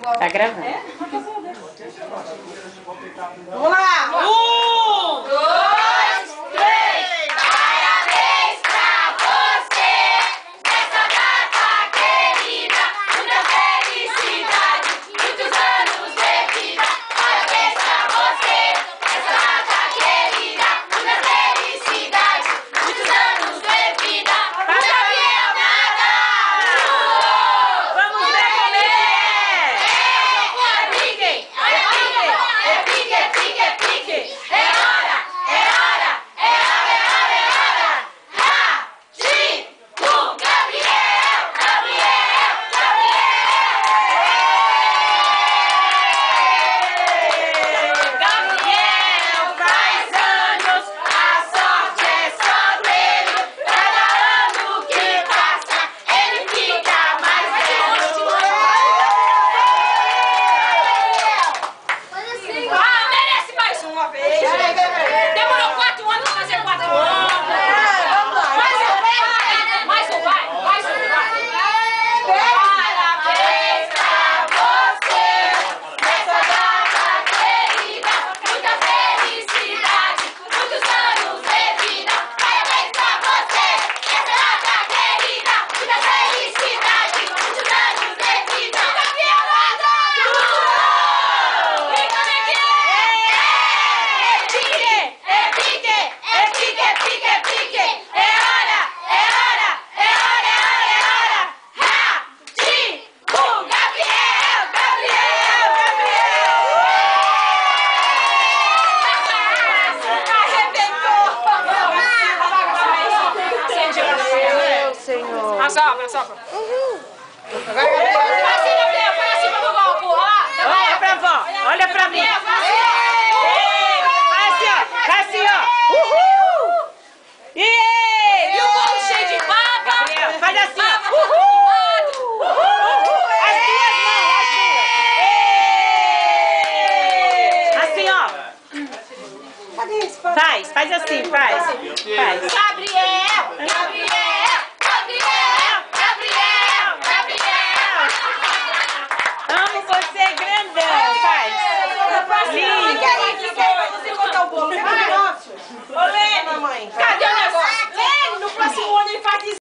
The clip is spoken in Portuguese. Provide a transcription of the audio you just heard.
Tá gravando. Vamos lá! 1, 2, 3! Parabéns pra você nessa data querida, muita felicidade, muitos anos de vida. Parabéns pra você nessa data querida, muita felicidade, muitos anos de vida. Gabriel Nada! Vamos ver como é que é! Demorou 4 anos pra fazer 4 anos. Mais um, vai. Parabéns pra você nessa data querida, muita felicidade, muitos anos de vida. Parabéns pra você nessa data querida, muita felicidade, muitos anos de vida. Gabriel Nada! E como é que é? Pique! É hora! Rativo! Gabriel! Arrebentou! Meu Senhor. Assopra. Vai assim, Gabriel, vai assim pro golpe, ó lá. Olha pra vó, olha pra mim. Vai assim, ó. Uhul! E o bolo cheio de baba. Gabriel, faz assim, ó. Baba pra todo lado. As duas mãos, assim, ó. Cadê esse pano? Faz assim, faz. Gabriel! Amo você grandão, faz. Lindo. Fica aí pra você cortar o bolo. Fica aí, nosso. Ô, Lê, mamãe. Cadê o negócio? No próximo ano ele faz